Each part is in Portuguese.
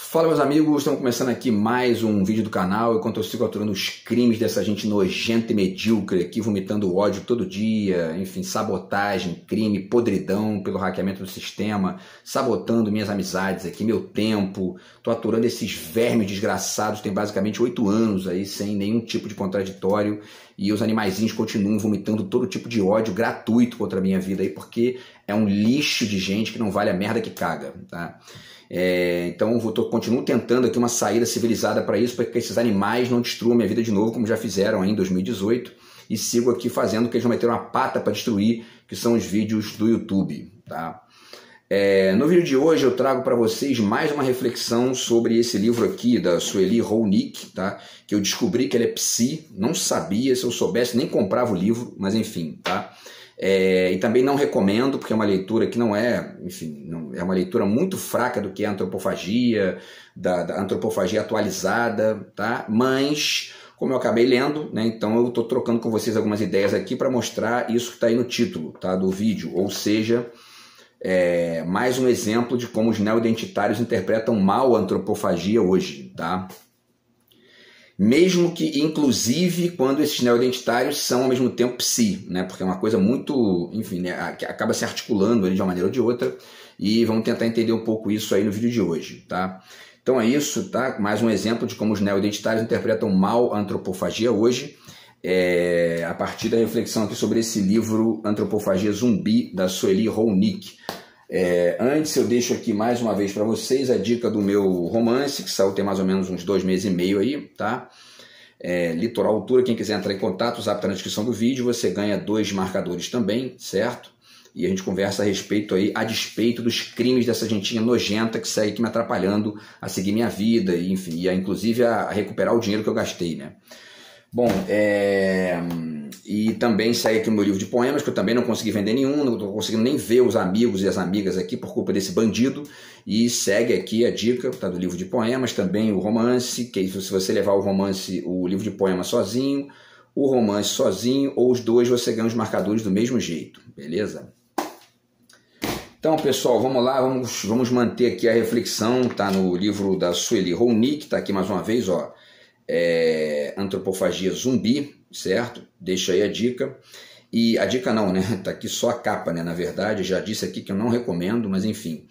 Fala, meus amigos, estamos começando aqui mais um vídeo do canal, enquanto eu sigo aturando os crimes dessa gente nojenta e medíocre aqui, vomitando ódio todo dia, enfim, sabotagem, crime, podridão pelo hackeamento do sistema, sabotando minhas amizades aqui, meu tempo, tô aturando esses vermes desgraçados, tem basicamente 8 anos aí, sem nenhum tipo de contraditório, e os animaizinhos continuam vomitando todo tipo de ódio gratuito contra a minha vida aí, porque é um lixo de gente que não vale a merda que caga, tá? Então eu continuo tentando aqui uma saída civilizada para isso, para que esses animais não destruam minha vida de novo, como já fizeram aí em 2018, e sigo aqui fazendo o que eles vão meter uma pata para destruir, que são os vídeos do YouTube, tá? No vídeo de hoje eu trago para vocês mais uma reflexão sobre esse livro aqui da Sueli Rounik, tá? Que eu descobri que ele é psi, não sabia, se eu soubesse nem comprava o livro, mas enfim, tá? E também não recomendo, porque é uma leitura que não é, enfim, é uma leitura muito fraca do que é a antropofagia, da antropofagia atualizada, tá? Mas, como eu acabei lendo, né, então eu estou trocando com vocês algumas ideias aqui para mostrar isso que está aí no título, tá, do vídeo, ou seja, mais um exemplo de como os neoidentitários interpretam mal a antropofagia hoje, tá? Mesmo que, inclusive, quando esses neoidentitários são ao mesmo tempo psi, né? Porque é uma coisa muito, enfim, né? Que acaba se articulando ali de uma maneira ou de outra, e vamos tentar entender um pouco isso aí no vídeo de hoje, tá? Então é isso, tá? Mais um exemplo de como os neoidentitários interpretam mal a antropofagia hoje, a partir da reflexão aqui sobre esse livro Antropofagia Zumbi, da Sueli Rounik. Antes eu deixo aqui mais uma vez para vocês a dica do meu romance, que saiu tem mais ou menos uns 2 meses e meio aí, tá? Litoral Altura, quem quiser entrar em contato, o zap tá na descrição do vídeo, você ganha 2 marcadores também, certo? E a gente conversa a respeito aí, a despeito dos crimes dessa gentinha nojenta que segue aqui me atrapalhando a seguir minha vida, e, enfim, e inclusive a recuperar o dinheiro que eu gastei, né? Bom, e também segue aqui o meu livro de poemas, que eu também não consegui vender nenhum, não estou conseguindo nem ver os amigos e as amigas aqui por culpa desse bandido. E segue aqui a dica, tá, do livro de poemas, também o romance, que se você levar o romance, o livro de poemas sozinho, o romance sozinho, ou os dois, você ganha os marcadores do mesmo jeito, beleza? Então, pessoal, vamos lá, vamos manter aqui a reflexão, tá no livro da Sueli Rounik, tá aqui mais uma vez, ó. Antropofagia Zumbi, certo? Deixa aí a dica. E a dica não, né? Tá aqui só a capa, né? Na verdade, já disse aqui que eu não recomendo, mas enfim.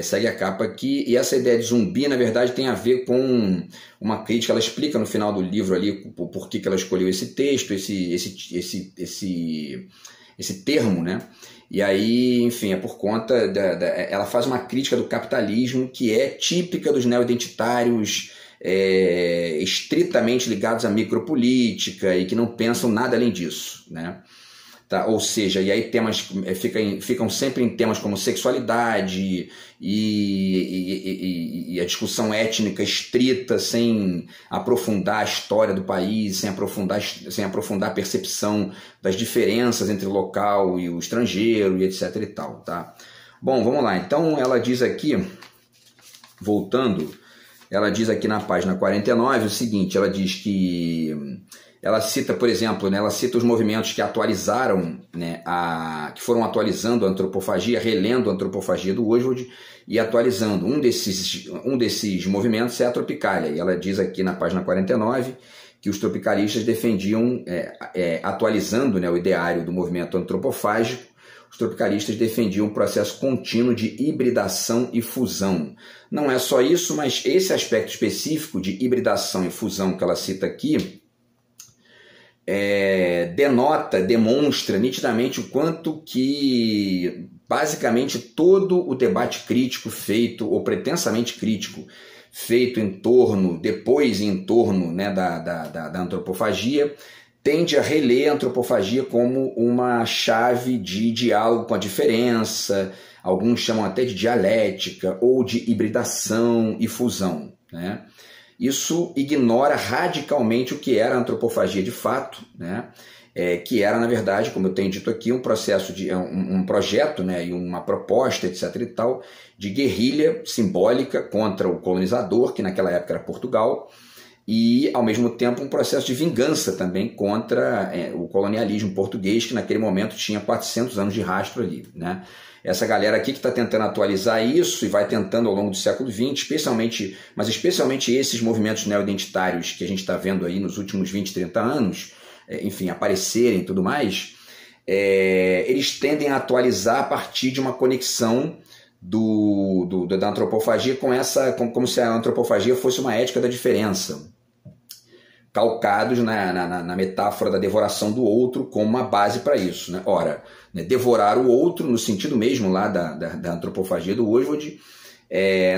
Segue a capa aqui. E essa ideia de zumbi, na verdade, tem a ver com uma crítica. Ela explica no final do livro ali por que ela escolheu esse texto, esse termo, né? E aí, enfim, é por conta ela faz uma crítica do capitalismo que é típica dos neoidentitários, estritamente ligados à micropolítica e que não pensam nada além disso, né? Tá? Ou seja, e aí temas ficam sempre em temas como sexualidade e a discussão étnica estrita, sem aprofundar a história do país, sem aprofundar a percepção das diferenças entre o local e o estrangeiro e etc e tal, tá? Bom, vamos lá. Então ela diz aqui, voltando, ela diz aqui na página 49 o seguinte, ela diz que ela cita, por exemplo, né, ela cita os movimentos que atualizaram, né, que foram atualizando a antropofagia, relendo a antropofagia do Oswald e atualizando. Um desses movimentos é a Tropicália, e ela diz aqui na página 49 que os tropicalistas defendiam, atualizando, né, o ideário do movimento antropofágico, os tropicalistas defendiam um processo contínuo de hibridação e fusão. Não é só isso, mas esse aspecto específico de hibridação e fusão que ela cita aqui demonstra nitidamente o quanto que basicamente todo o debate crítico feito, ou pretensamente crítico, feito em torno, né, da antropofagia, tende a reler a antropofagia como uma chave de diálogo com a diferença, alguns chamam até de dialética, ou de hibridação e fusão, né? Isso ignora radicalmente o que era a antropofagia de fato, né? Que era, na verdade, como eu tenho dito aqui, um processo um projeto, né, e uma proposta, etc. e tal, de guerrilha simbólica contra o colonizador, que naquela época era Portugal, e, ao mesmo tempo, um processo de vingança também contra o colonialismo português, que naquele momento tinha 400 anos de rastro ali, né? essa galera aqui que está tentando atualizar isso e vai tentando ao longo do século XX, especialmente esses movimentos neoidentitários que a gente está vendo aí nos últimos 20, 30 anos, enfim, aparecerem e tudo mais, eles tendem a atualizar a partir de uma conexão da antropofagia como se a antropofagia fosse uma ética da diferença, calcados na metáfora da devoração do outro como uma base para isso, né? Ora, né, devorar o outro, no sentido mesmo lá da antropofagia do Oswald,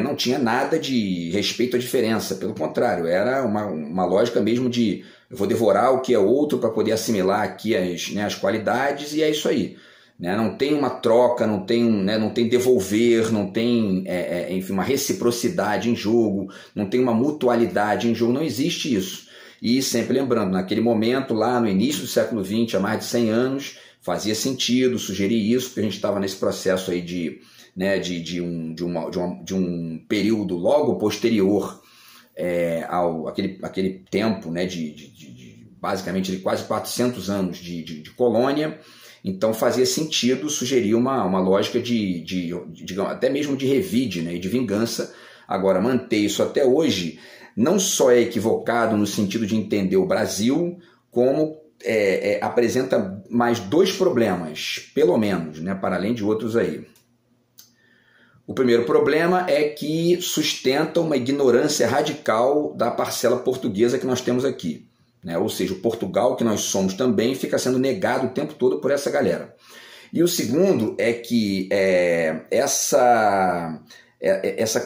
não tinha nada de respeito à diferença, pelo contrário, era uma lógica mesmo de eu vou devorar o que é outro para poder assimilar aqui as qualidades, e é isso aí. Né? Não tem uma troca, não tem devolver, não tem enfim, uma reciprocidade em jogo, não tem uma mutualidade em jogo, não existe isso. E sempre lembrando, naquele momento, lá no início do século XX, há mais de 100 anos, fazia sentido sugerir isso, porque a gente estava nesse processo aí de um período logo posterior àquele tempo, né, basicamente de quase 400 anos de colônia. Então fazia sentido sugerir uma lógica digamos, até mesmo de revide, né, e de vingança. Agora, manter isso até hoje não só é equivocado no sentido de entender o Brasil, como apresenta mais dois problemas, pelo menos, né, para além de outros aí. O primeiro problema é que sustenta uma ignorância radical da parcela portuguesa que nós temos aqui. Né? Ou seja, o Portugal que nós somos também fica sendo negado o tempo todo por essa galera. E o segundo é que essa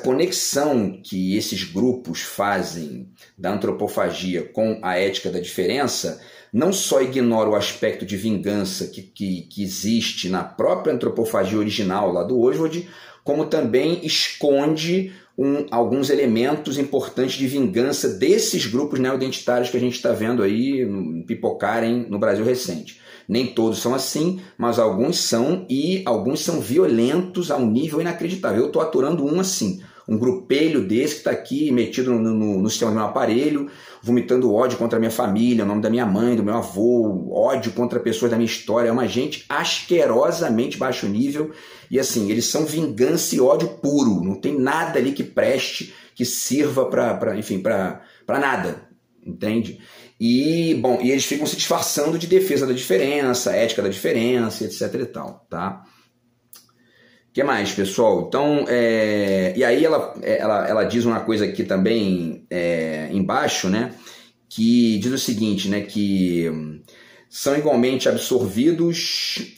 conexão que esses grupos fazem da antropofagia com a ética da diferença não só ignora o aspecto de vingança que existe na própria antropofagia original lá do Oswald, como também esconde alguns elementos importantes de vingança desses grupos neoidentitários que a gente está vendo aí pipocarem no Brasil recente. Nem todos são assim, mas alguns são, e alguns são violentos a um nível inacreditável. Eu estou aturando um assim, um grupelho desse que está aqui metido no sistema do meu aparelho, vomitando ódio contra a minha família, o nome da minha mãe, do meu avô, ódio contra pessoas da minha história. É uma gente asquerosamente baixo nível, e assim, eles são vingança e ódio puro, não tem nada ali que preste, que sirva para nada, entende? E, bom, e eles ficam se disfarçando de defesa da diferença, ética da diferença, etc e tal, tá? O que mais, pessoal? Então, e aí ela diz uma coisa aqui também embaixo, né? Que diz o seguinte, né? Que são igualmente absorvidos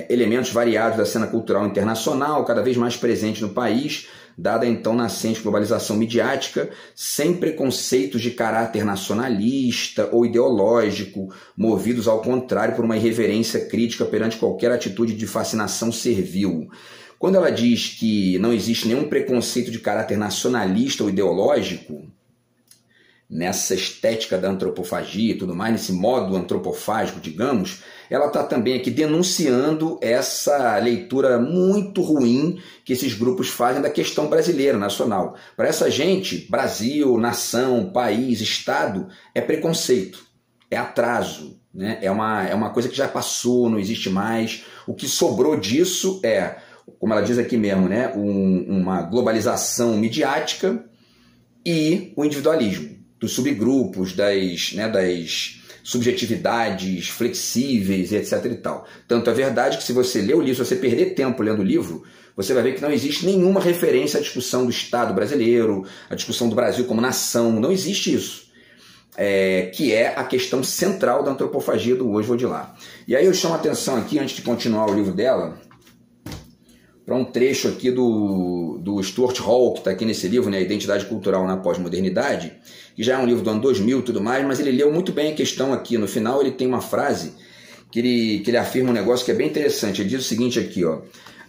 elementos variados da cena cultural internacional, cada vez mais presente no país, dada a então nascente globalização midiática, sem preconceitos de caráter nacionalista ou ideológico, movidos ao contrário por uma irreverência crítica perante qualquer atitude de fascinação servil. Quando ela diz que não existe nenhum preconceito de caráter nacionalista ou ideológico, nessa estética da antropofagia e tudo mais, nesse modo antropofágico, digamos, ela está também aqui denunciando essa leitura muito ruim que esses grupos fazem da questão brasileira, nacional. Para essa gente, Brasil, nação, país, Estado, é preconceito, é atraso, né? É uma coisa que já passou, não existe mais. O que sobrou disso é, como ela diz aqui mesmo, né? Uma globalização midiática e o individualismo dos subgrupos, das subjetividades flexíveis, etc. e tal. Tanto é verdade que se você ler o livro, se você perder tempo lendo o livro, você vai ver que não existe nenhuma referência à discussão do Estado brasileiro, à discussão do Brasil como nação, não existe isso. Que é a questão central da antropofagia do Oswald lá. E aí eu chamo a atenção aqui, antes de continuar o livro dela, para um trecho aqui do Stuart Hall, que está aqui nesse livro, né, A Identidade Cultural na Pós-Modernidade, que já é um livro do ano 2000 e tudo mais, mas ele leu muito bem a questão aqui. No final ele tem uma frase que ele afirma um negócio que é bem interessante. Ele diz o seguinte aqui, ó,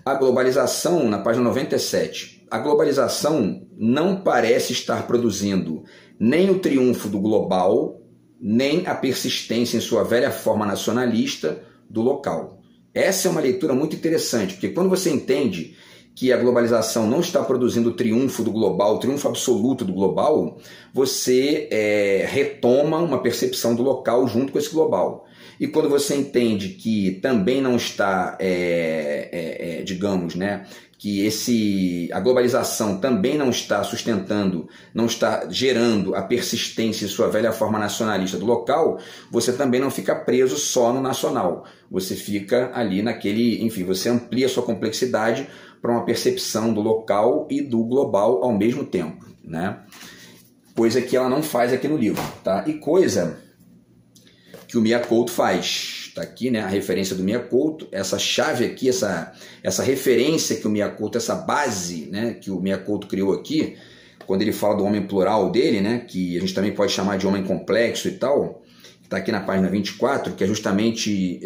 a globalização, na página 97, a globalização não parece estar produzindo nem o triunfo do global, nem a persistência em sua velha forma nacionalista do local. Essa é uma leitura muito interessante, porque quando você entende que a globalização não está produzindo o triunfo do global, o triunfo absoluto do global, você retoma uma percepção do local junto com esse global. E quando você entende que também não está, digamos, né, que a globalização também não está sustentando, não está gerando a persistência de sua velha forma nacionalista do local, você também não fica preso só no nacional. Você fica ali naquele, enfim, você amplia sua complexidade para uma percepção do local e do global ao mesmo tempo, né? Coisa que ela não faz aqui no livro, tá? E coisa que o Miyakoto faz. Está aqui, né, a referência do Miyakoto, essa chave aqui, essa referência que o Miyakoto, essa base, né, que o Miyakoto criou aqui, quando ele fala do homem plural dele, né, que a gente também pode chamar de homem complexo e tal, está aqui na página 24, que é justamente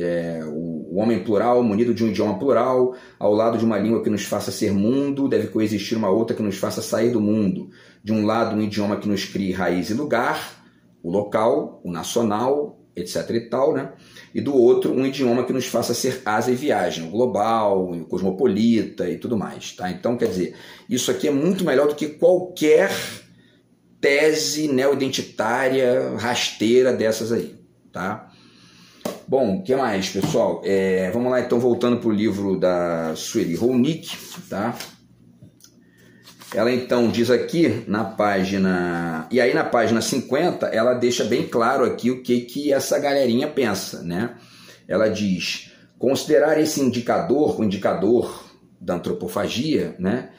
o homem plural, munido de um idioma plural, ao lado de uma língua que nos faça ser mundo, deve coexistir uma outra que nos faça sair do mundo. De um lado, um idioma que nos crie raiz e lugar, o local, o nacional, etc e tal, né? E do outro, um idioma que nos faça ser asa e viagem, o global, o cosmopolita e tudo mais, tá? Então, quer dizer, isso aqui é muito melhor do que qualquer tese neoidentitária rasteira dessas aí, tá? Bom, o que mais, pessoal? Vamos lá, então, voltando para o livro da Sueli Rolnick, tá? Ela então diz aqui na página... E aí na página 50 ela deixa bem claro aqui o que essa galerinha pensa, né? Ela diz, considerar esse indicador, o indicador da antropofagia, né,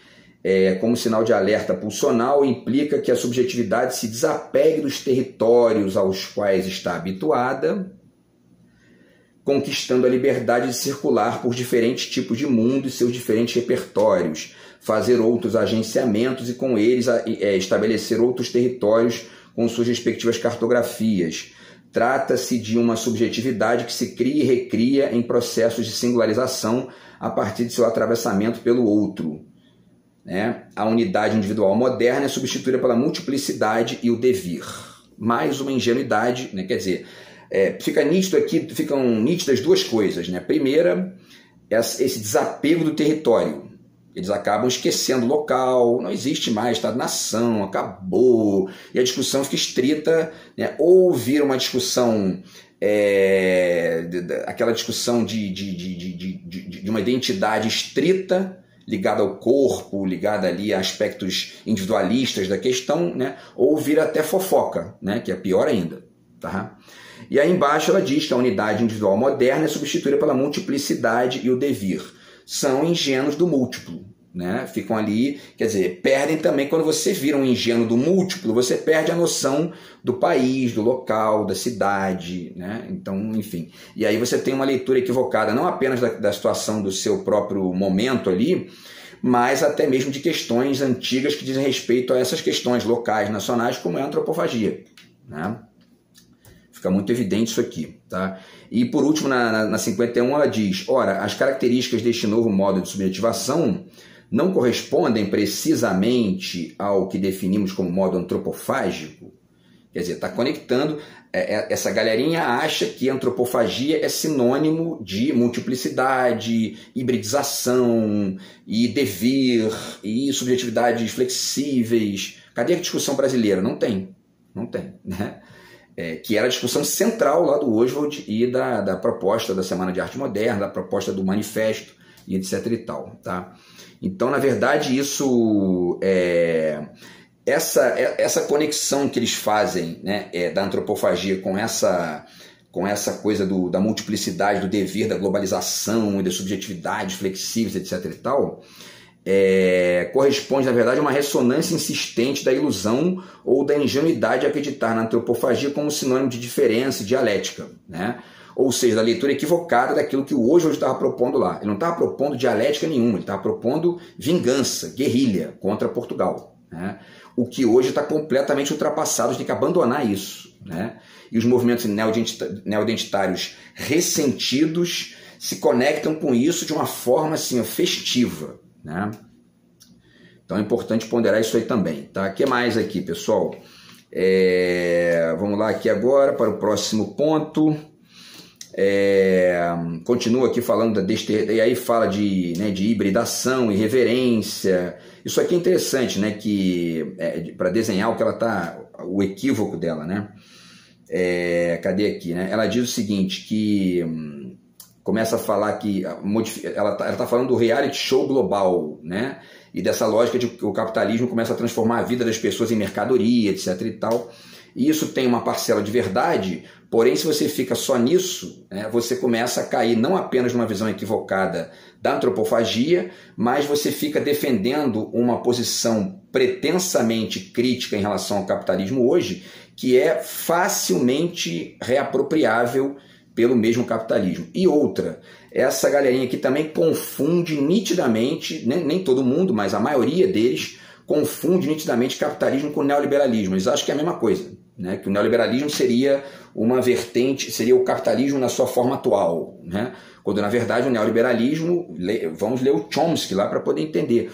como sinal de alerta pulsional, implica que a subjetividade se desapegue dos territórios aos quais está habituada, conquistando a liberdade de circular por diferentes tipos de mundo e seus diferentes repertórios, fazer outros agenciamentos e com eles estabelecer outros territórios com suas respectivas cartografias. Trata-se de uma subjetividade que se cria e recria em processos de singularização a partir de seu atravessamento pelo outro, né? A unidade individual moderna é substituída pela multiplicidade e o devir. Mais uma ingenuidade, né? Quer dizer, fica nítido aqui, ficam nítidas duas coisas, né? Primeira, esse desapego do território. Eles acabam esquecendo o local, não existe mais Estado-nação, acabou, e a discussão fica estrita, né? Ou vira uma discussão, aquela discussão de uma identidade estrita, ligada ao corpo, ligada ali a aspectos individualistas da questão, né? Ou vira até fofoca, né? Que é pior ainda. Tá? E aí embaixo ela diz que a unidade individual moderna é substituída pela multiplicidade e o devir. São ingênuos do múltiplo, né? Ficam ali, quer dizer, perdem também, quando você vira um ingênuo do múltiplo, você perde a noção do país, do local, da cidade, né? Então, enfim. E aí você tem uma leitura equivocada, não apenas da situação do seu próprio momento ali, mas até mesmo de questões antigas que dizem respeito a essas questões locais, nacionais, como é a antropofagia, né? Fica muito evidente isso aqui, tá? E por último, na 51, ela diz, ora, as características deste novo modo de subjetivação não correspondem precisamente ao que definimos como modo antropofágico. Quer dizer, está conectando, essa galerinha acha que antropofagia é sinônimo de multiplicidade, hibridização, e devir, e subjetividades flexíveis. Cadê a discussão brasileira? Não tem, né? Que era a discussão central lá do Oswald e da proposta da Semana de Arte Moderna, da proposta do Manifesto e etc e tal, tá? Então, na verdade, isso essa conexão que eles fazem, né, da antropofagia com essa coisa da multiplicidade, do devir, da globalização e das subjetividades flexíveis, etc e tal, corresponde, na verdade, a uma ressonância insistente da ilusão ou da ingenuidade de acreditar na antropofagia como sinônimo de diferença e dialética, né? Ou seja, da leitura equivocada daquilo que o Oswald estava propondo lá. Ele não estava propondo dialética nenhuma, ele estava propondo vingança, guerrilha contra Portugal, né? O que hoje está completamente ultrapassado, a gente tem que abandonar isso, né? E os movimentos neoidentitários ressentidos se conectam com isso de uma forma assim, festiva, né? Então é importante ponderar isso aí também, tá? O que mais aqui, pessoal? Vamos lá aqui agora para o próximo ponto. Continua aqui falando e aí fala de hibridação e reverência. Isso aqui é interessante, né? Que para desenhar o equívoco dela, né? Cadê aqui, né? Ela diz o seguinte, que começa a falar que ela está falando do reality show global, né? E dessa lógica de que o capitalismo começa a transformar a vida das pessoas em mercadoria, etc. e tal. E isso tem uma parcela de verdade, porém, se você fica só nisso, né, você começa a cair não apenas numa visão equivocada da antropofagia, mas você fica defendendo uma posição pretensamente crítica em relação ao capitalismo hoje, que é facilmente reapropriável pelo mesmo capitalismo. E outra, essa galerinha aqui também confunde nitidamente, nem todo mundo, mas a maioria deles, confunde nitidamente capitalismo com neoliberalismo. Eles acham que é a mesma coisa, né? Que o neoliberalismo seria uma vertente, seria o capitalismo na sua forma atual, né? Quando na verdade o neoliberalismo, vamos ler o Chomsky lá para poder entender,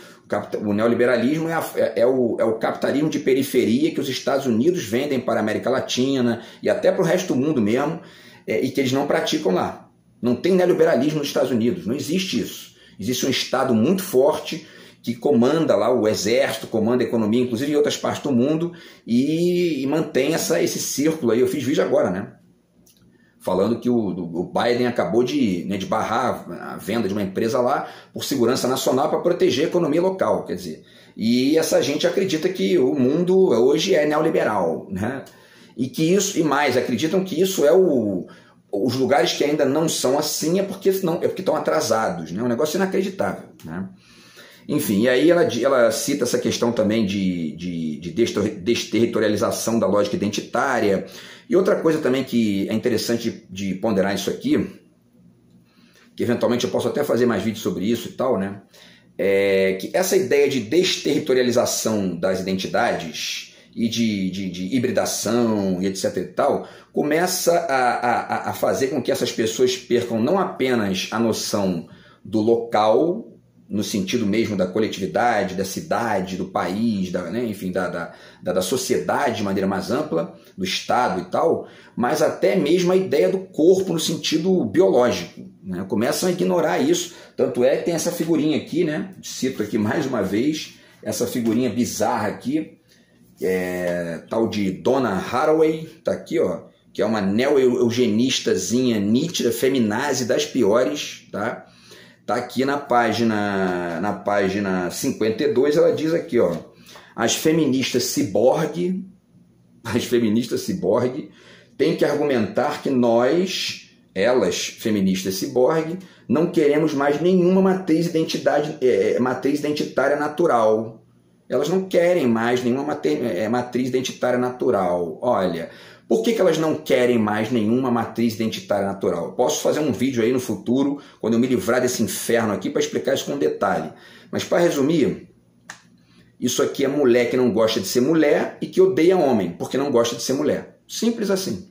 o neoliberalismo é o capitalismo de periferia que os Estados Unidos vendem para a América Latina e até para o resto do mundo mesmo, e que eles não praticam lá. Não tem neoliberalismo nos Estados Unidos, não existe isso. Existe um Estado muito forte que comanda lá o exército, comanda a economia, inclusive em outras partes do mundo, e mantém esse círculo aí. Eu fiz vídeo agora, né? Falando que o Biden acabou de barrar a venda de uma empresa lá por segurança nacional para proteger a economia local, quer dizer. E essa gente acredita que o mundo hoje é neoliberal, né? E que isso, e mais, acreditam que isso é os lugares que ainda não são assim é porque estão atrasados, né? Um negócio inacreditável, né? Enfim, e aí ela cita essa questão também de desterritorialização da lógica identitária. E outra coisa também que é interessante de ponderar isso aqui, que eventualmente eu posso até fazer mais vídeos sobre isso e tal, né? É que essa ideia de desterritorialização das identidades e de hibridação e etc e tal, começa a fazer com que essas pessoas percam não apenas a noção do local, no sentido mesmo da coletividade, da cidade, do país, enfim, da sociedade de maneira mais ampla, do Estado e tal, mas até mesmo a ideia do corpo no sentido biológico, né? Começam a ignorar isso, tanto é que tem essa figurinha aqui, né? Cito aqui mais uma vez, essa figurinha bizarra aqui, tal de Donna Haraway, tá aqui, ó, que é uma neo-eugenistazinha nítida, feminazi das piores, tá? Tá aqui na página 52, ela diz aqui, ó, as feministas ciborgue têm que argumentar que elas, feministas ciborgue, não queremos mais nenhuma matriz identitária natural. Elas não querem mais nenhuma matriz identitária natural. Olha, por que elas não querem mais nenhuma matriz identitária natural? Eu posso fazer um vídeo aí no futuro, quando eu me livrar desse inferno aqui, para explicar isso com detalhe. Mas para resumir, isso aqui é mulher que não gosta de ser mulher e que odeia homem, porque não gosta de ser mulher. Simples assim.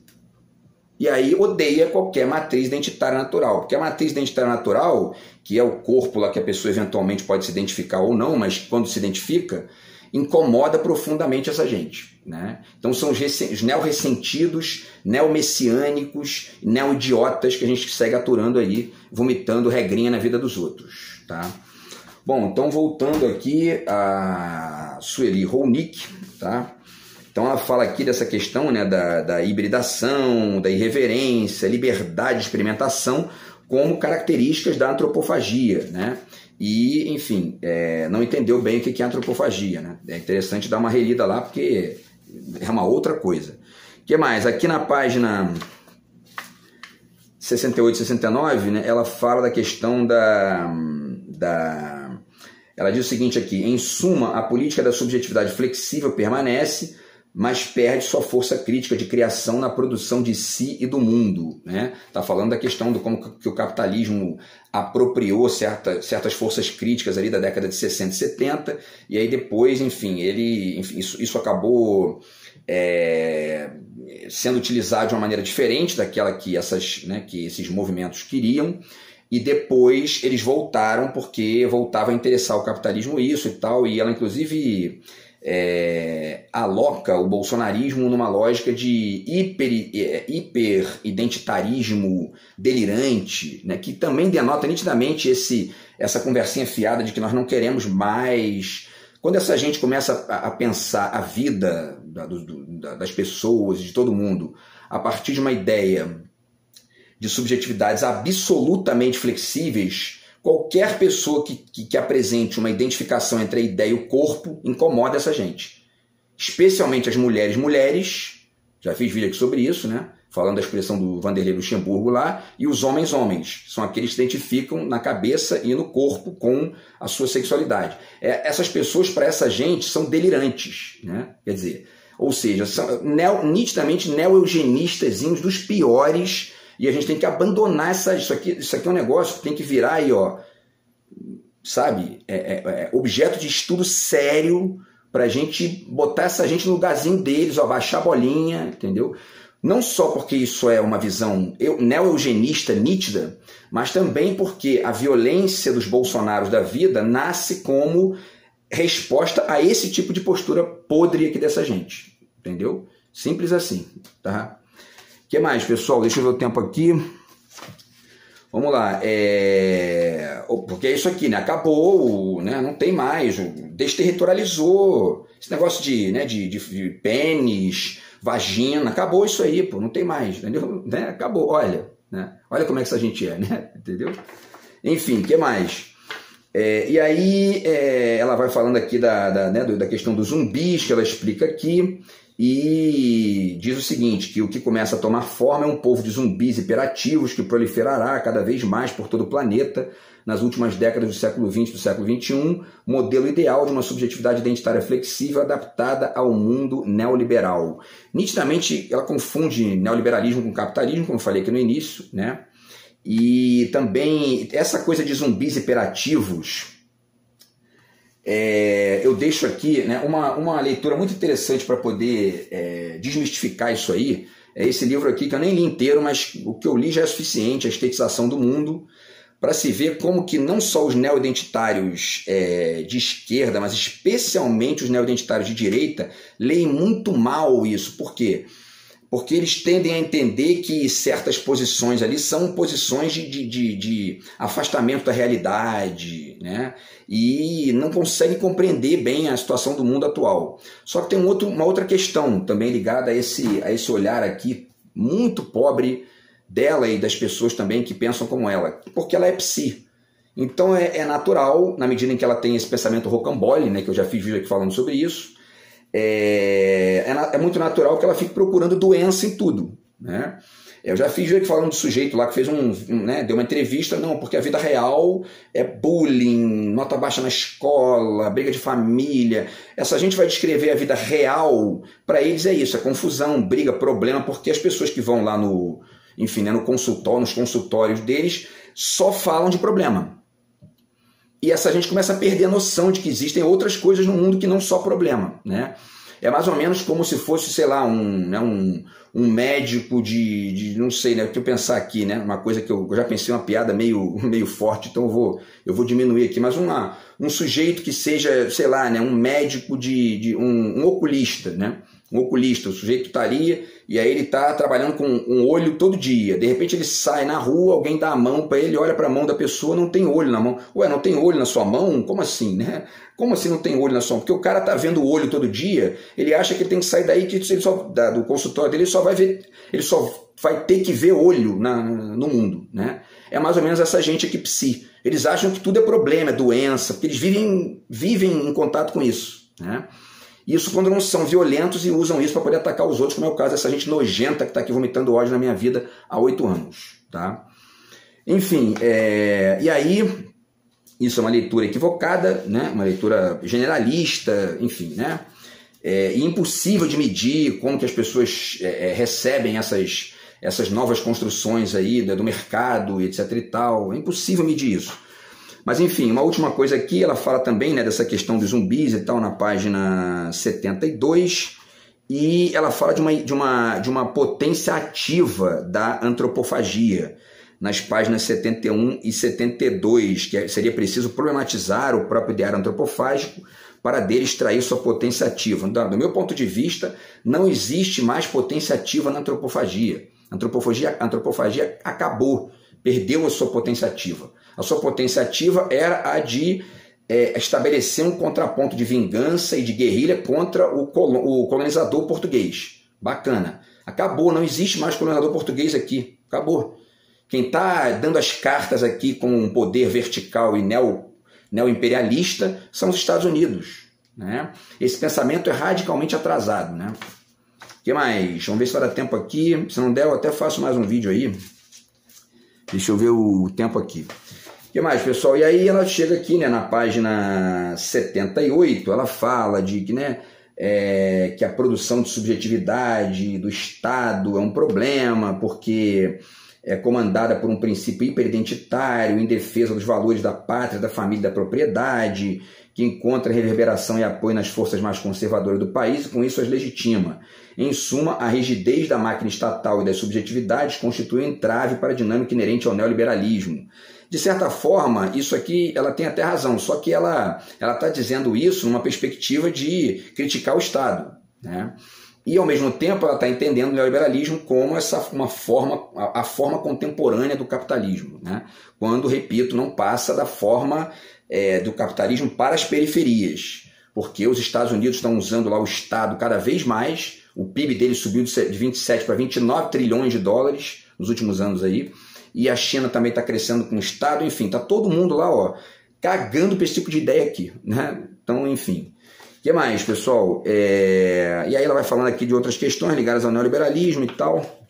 E aí odeia qualquer matriz identitária natural. Porque a matriz identitária natural, que é o corpo lá que a pessoa eventualmente pode se identificar ou não, mas quando se identifica, incomoda profundamente essa gente, né? Então são os neo-ressentidos, neo-messiânicos, neo-idiotas que a gente segue aturando aí, vomitando regrinha na vida dos outros, tá? Bom, então voltando aqui a Sueli Rolnick, tá? Então ela fala aqui dessa questão, né, da hibridação, da irreverência, liberdade de experimentação como características da antropofagia, né? E, enfim, não entendeu bem o que é antropofagia, né? É interessante dar uma relida lá, porque é uma outra coisa. O que mais? Aqui na página 68 e 69, né, ela fala da questão Ela diz o seguinte aqui: em suma, a política da subjetividade flexível permanece, mas perde sua força crítica de criação na produção de si e do mundo, né? Tá falando da questão do como que o capitalismo apropriou certas forças críticas ali da década de 60 e 70, e aí depois, enfim, isso acabou sendo utilizado de uma maneira diferente daquela que esses movimentos queriam, e depois eles voltaram porque voltava a interessar o capitalismo isso e tal, e ela inclusive aloca o bolsonarismo numa lógica de hiper-identitarismo delirante, né, que também denota nitidamente essa conversinha fiada de que nós não queremos mais Quando essa gente começa a pensar a vida das pessoas, de todo mundo, a partir de uma ideia de subjetividades absolutamente flexíveis, qualquer pessoa que apresente uma identificação entre a ideia e o corpo incomoda essa gente. Especialmente as mulheres, já fiz vídeo aqui sobre isso, né? Falando da expressão do Vanderlei Luxemburgo lá, e os homens, são aqueles que se identificam na cabeça e no corpo com a sua sexualidade. Essas pessoas, para essa gente, são delirantes, né? Quer dizer, ou seja, são nitidamente neo-eugenistazinhos dos piores, e a gente tem que abandonar isso aqui é um negócio que tem que virar aí, ó, sabe, objeto de estudo sério para a gente botar essa gente no lugarzinho deles, ó, baixar a bolinha, entendeu? Não só porque isso é uma visão neo-eugenista nítida, mas também porque a violência dos bolsonaros da vida nasce como resposta a esse tipo de postura podre aqui dessa gente, entendeu? Simples assim, tá? O que mais, pessoal? Deixa eu ver o tempo aqui. Vamos lá. Porque é isso aqui, né? Acabou, né? Não tem mais, desterritorializou. Esse negócio de pênis, vagina, acabou isso aí, pô, não tem mais, entendeu? Né? Acabou, olha, né? Olha como é que essa gente é, né? Entendeu? Enfim, o que mais? E aí ela vai falando aqui da questão dos zumbis, que ela explica aqui, e diz o seguinte, que o que começa a tomar forma é um povo de zumbis hiperativos que proliferará cada vez mais por todo o planeta nas últimas décadas do século XX e do século XXI, modelo ideal de uma subjetividade identitária flexível adaptada ao mundo neoliberal. Nitidamente, ela confunde neoliberalismo com capitalismo, como eu falei aqui no início, né? E também essa coisa de zumbis hiperativos, eu deixo aqui, né, uma leitura muito interessante para poder desmistificar isso aí. É esse livro aqui, que eu nem li inteiro, mas o que eu li já é suficiente, A Estetização do Mundo, para se ver como que não só os neoidentitários de esquerda, mas especialmente os neoidentitários de direita, leem muito mal isso. Por quê? Porque eles tendem a entender que certas posições ali são posições de afastamento da realidade, né? E não conseguem compreender bem a situação do mundo atual. Só que tem uma outra questão também ligada a esse olhar aqui muito pobre dela e das pessoas também que pensam como ela, porque ela é psi. Então é natural, na medida em que ela tem esse pensamento rocambole, né, que eu já fiz vídeo aqui falando sobre isso, é muito natural que ela fique procurando doença em tudo, né? Eu já fiz vídeo aqui falando do sujeito lá que fez deu uma entrevista, não, porque a vida real é bullying, nota baixa na escola, briga de família. Essa gente vai descrever a vida real, para eles é isso, é confusão, briga, problema, porque as pessoas que vão lá nos consultórios deles, só falam de problema. E essa gente começa a perder a noção de que existem outras coisas no mundo que não só problema, né? É mais ou menos como se fosse, sei lá, um médico não sei, né? O que eu pensar aqui, né? Uma coisa que eu já pensei, uma piada meio forte, então eu vou diminuir aqui, mas um sujeito que seja, sei lá, né? Um médico um oculista, né? Um oculista, o sujeito está ali e aí ele está trabalhando com um olho todo dia. De repente ele sai na rua, alguém dá a mão para ele, olha para a mão da pessoa, não tem olho na mão. Ué, não tem olho na sua mão? Como assim, né? Como assim não tem olho na sua mão? Porque o cara está vendo o olho todo dia, ele acha que ele tem que sair daí, que ele do consultório dele, ele só vai ter que ver olho no mundo, né? É mais ou menos essa gente aqui psi. Eles acham que tudo é problema, é doença, porque eles vivem em contato com isso, né? Isso quando não são violentos e usam isso para poder atacar os outros, como é o caso dessa gente nojenta que está aqui vomitando ódio na minha vida há 8 anos. Tá? Enfim, e aí, isso é uma leitura equivocada, né? Uma leitura generalista, enfim, né? E impossível de medir como que as pessoas recebem essas novas construções aí do mercado, etc e tal. É impossível medir isso. Mas enfim, uma última coisa aqui, ela fala também, né, dessa questão dos zumbis e tal, na página 72, e ela fala de uma potência ativa da antropofagia, nas páginas 71 e 72, que seria preciso problematizar o próprio ideário antropofágico para dele extrair sua potência ativa. Então, do meu ponto de vista, não existe mais potência ativa na antropofagia. A antropofagia acabou, perdeu a sua potência ativa. A sua potência ativa era a de estabelecer um contraponto de vingança e de guerrilha contra o colonizador português. Bacana. Acabou, não existe mais colonizador português aqui. Acabou. Quem está dando as cartas aqui com um poder vertical e neo-imperialista são os Estados Unidos. Né? Esse pensamento é radicalmente atrasado. Né? O que mais? Vamos ver se vai dar tempo aqui. Se não der, eu até faço mais um vídeo aí. Deixa eu ver o tempo aqui. O que mais, pessoal? E aí ela chega aqui, né, na página 78, ela fala de que, né, que a produção de subjetividade do Estado é um problema, porque é comandada por um princípio hiperidentitário em defesa dos valores da pátria, da família e da propriedade, que encontra reverberação e apoio nas forças mais conservadoras do país e com isso as legitima. Em suma, a rigidez da máquina estatal e das subjetividades constitui um entrave para a dinâmica inerente ao neoliberalismo. De certa forma, isso aqui ela tem até razão, só que ela está dizendo isso numa perspectiva de criticar o Estado, né? E, ao mesmo tempo, ela está entendendo o neoliberalismo como a forma contemporânea do capitalismo, né? Quando, repito, não passa da forma do capitalismo para as periferias, porque os Estados Unidos estão usando lá o Estado cada vez mais, o PIB dele subiu de 27 para 29 trilhões de dólares nos últimos anos aí, e a China também está crescendo com o Estado, enfim, está todo mundo lá, ó, cagando para esse tipo de ideia aqui, né? Então, enfim. O que mais, pessoal? E aí ela vai falando aqui de outras questões ligadas ao neoliberalismo e tal.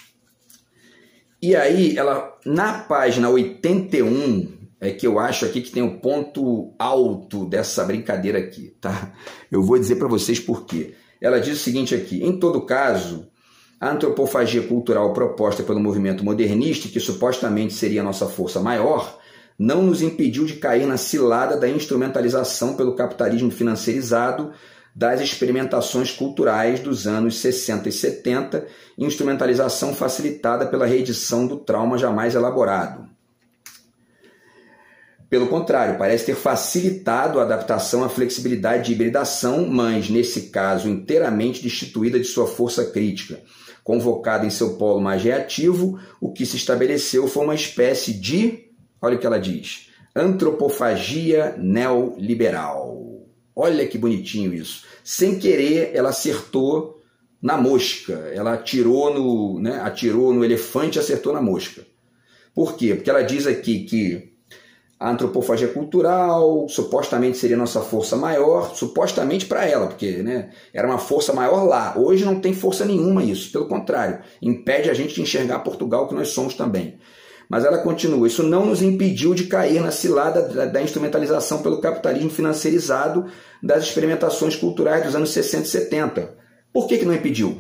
E aí, ela, na página 81, que eu acho aqui que tem o ponto alto dessa brincadeira aqui, tá? Eu vou dizer para vocês por quê. Ela diz o seguinte aqui: em todo caso, a antropofagia cultural proposta pelo movimento modernista, que supostamente seria a nossa força maior, não nos impediu de cair na cilada da instrumentalização pelo capitalismo financeirizado das experimentações culturais dos anos 60 e 70, instrumentalização facilitada pela reedição do trauma jamais elaborado. Pelo contrário, parece ter facilitado a adaptação à flexibilidade de hibridação, mas, nesse caso, inteiramente destituída de sua força crítica. Convocada em seu polo mais reativo, o que se estabeleceu foi uma espécie de, olha o que ela diz, antropofagia neoliberal. Olha que bonitinho isso. Sem querer, ela acertou na mosca. Ela atirou no elefante e acertou na mosca. Por quê? Porque ela diz aqui que a antropofagia cultural supostamente seria nossa força maior, supostamente para ela, porque, né, era uma força maior lá. Hoje não tem força nenhuma isso, pelo contrário, impede a gente de enxergar Portugal, que nós somos também. Mas ela continua: isso não nos impediu de cair na cilada da instrumentalização pelo capitalismo financeirizado das experimentações culturais dos anos 60 e 70. Por que não impediu?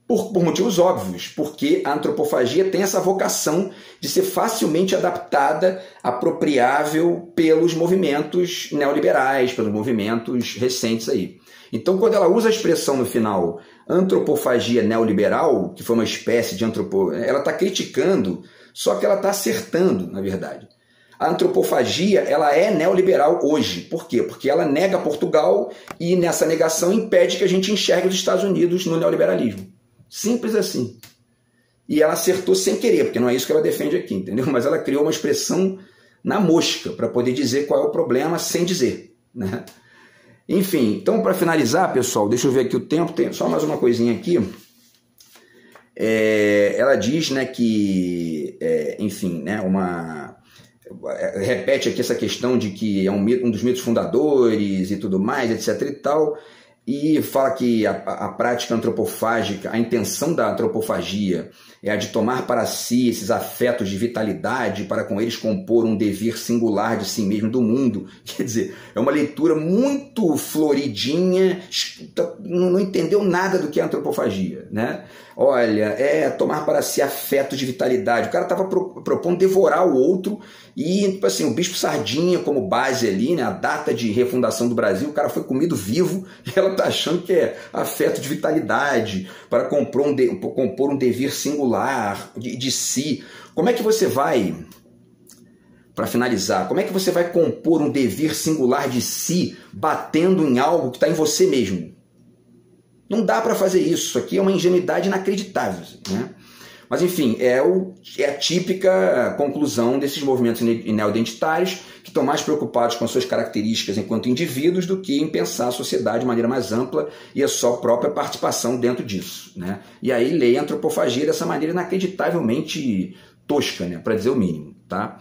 Por motivos óbvios, porque a antropofagia tem essa vocação de ser facilmente adaptada, apropriável pelos movimentos neoliberais, pelos movimentos recentes aí. Então, quando ela usa a expressão no final antropofagia neoliberal, que foi uma espécie de ela está criticando, só que ela está acertando, na verdade. A antropofagia, ela é neoliberal hoje. Por quê? Porque ela nega Portugal e, nessa negação, impede que a gente enxergue os Estados Unidos no neoliberalismo. Simples assim. E ela acertou sem querer, porque não é isso que ela defende aqui, entendeu? Mas ela criou uma expressão na mosca para poder dizer qual é o problema sem dizer, né? Enfim, então, para finalizar, pessoal, deixa eu ver aqui o tempo, tem só mais uma coisinha aqui. Ela diz, né, que, enfim, né, repete aqui essa questão de que é um dos mitos fundadores e tudo mais, etc e tal, e fala que a prática antropofágica, a intenção da antropofagia é a de tomar para si esses afetos de vitalidade para com eles compor um devir singular de si mesmo do mundo. Quer dizer, é uma leitura muito floridinha, não entendeu nada do que é antropofagia, né? Olha, tomar para si afeto de vitalidade. O cara estava propondo devorar o outro e, tipo assim, o Bispo Sardinha como base ali, né, a data de refundação do Brasil, o cara foi comido vivo e ela está achando que é afeto de vitalidade para compor um devir singular de si. Como é que você vai, para finalizar, como é que você vai compor um devir singular de si batendo em algo que está em você mesmo? Não dá para fazer isso. Isso aqui é uma ingenuidade inacreditável, né? Mas enfim, é a típica conclusão desses movimentos neoidentitários que estão mais preocupados com as suas características enquanto indivíduos do que em pensar a sociedade de maneira mais ampla e a sua própria participação dentro disso, né? E aí lê a antropofagia dessa maneira inacreditavelmente tosca, né? Para dizer o mínimo, tá?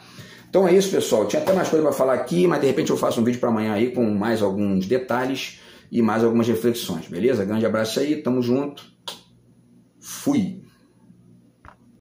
Então é isso, pessoal. Tinha até mais coisa para falar aqui, mas de repente eu faço um vídeo para amanhã aí com mais alguns detalhes e mais algumas reflexões, beleza? Grande abraço aí, tamo junto. Fui!